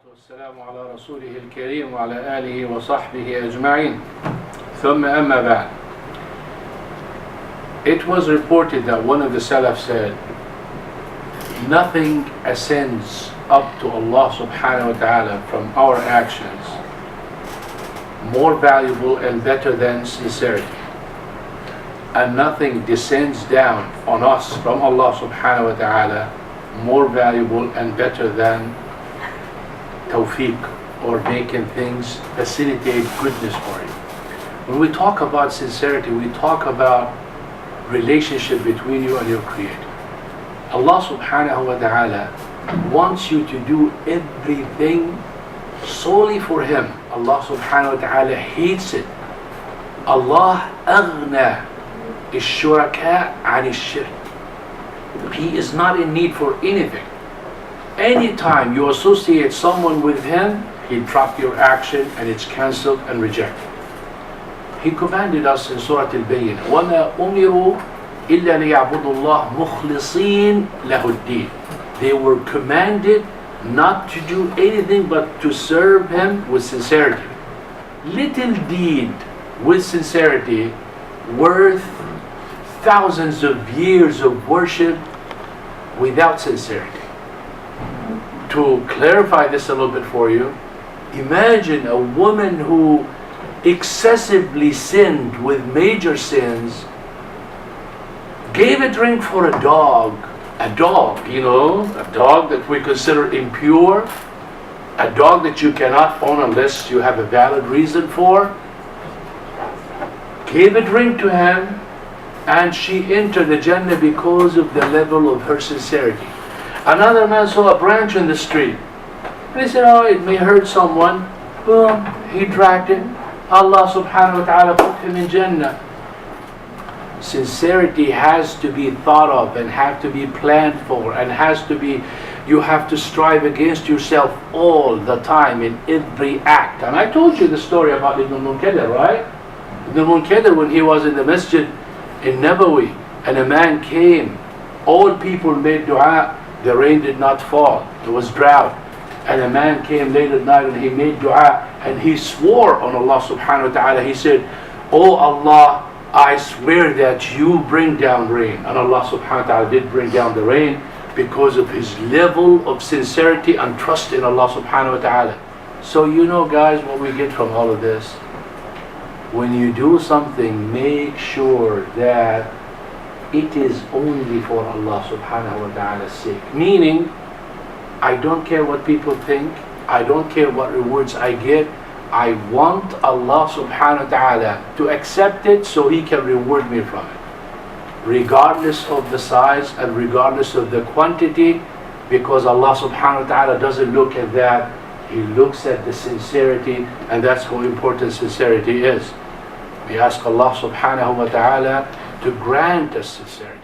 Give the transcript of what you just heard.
والسلام على رسوله الكريم وعلى آله وصحبه أجمعين ثم أما بعد. It was reported that one of the Salaf said, nothing ascends up to Allah subhanahu wa ta'ala from our actions more valuable and better than sincerity, and nothing descends down on us from Allah subhanahu wa ta'ala more valuable and better than tawfiq, or making things facilitate goodness for you. When we talk about sincerity, we talk about relationship between you and your Creator. Allah subhanahu wa ta'ala wants you to do everything solely for Him. Allah subhanahu wa ta'ala hates it. Allah aghna الشركاء عن الشرك. He is not in need for anything. Anytime you associate someone with Him, He drops your action and it's cancelled and rejected. He commanded us in Surah Al-Bayyinah, وَمَا أُمِرُوا إِلَّا لِيَعْبُدُوا اللَّهَ مُخْلِصِينَ لَهُ الدِّينَ. They were commanded not to do anything but to serve Him with sincerity. Little deed with sincerity worth thousands of years of worship without sincerity. To clarify this a little bit for you, imagine a woman who excessively sinned with major sins, gave a drink for a dog, a dog that we consider impure, a dog that you cannot own unless you have a valid reason for, gave a drink to him, and she entered the Jannah because of the level of her sincerity. Another man saw a branch in the street, and he said, oh, it may hurt someone. Boom, he dragged it. Allah subhanahu wa ta'ala put him in Jannah. Sincerity has to be thought of and have to be planned for, and you have to strive against yourself all the time in every act. And I told you the story about Ibn Munkadir, right? Ibn Munkadir, when he was in the masjid in Nabawi, and a man came, all people made dua, the rain did not fall, there was drought, and a man came late at night and he made dua, and he swore on Allah subhanahu wa ta'ala. He said, oh Allah, I swear that you bring down rain. And Allah subhanahu wa ta'ala did bring down the rain because of his level of sincerity and trust in Allah subhanahu wa ta'ala. So guys, what we get from all of this, when you do something, make sure that it is only for Allah subhanahu wa ta'ala's sake. Meaning, I don't care what people think, I don't care what rewards I get, I want Allah subhanahu wa ta'ala to accept it so He can reward me from it. Regardless of the size and regardless of the quantity, because Allah subhanahu wa ta'ala doesn't look at that, He looks at the sincerity, and that's how important sincerity is. We ask Allah subhanahu wa ta'ala to grant us sincerity.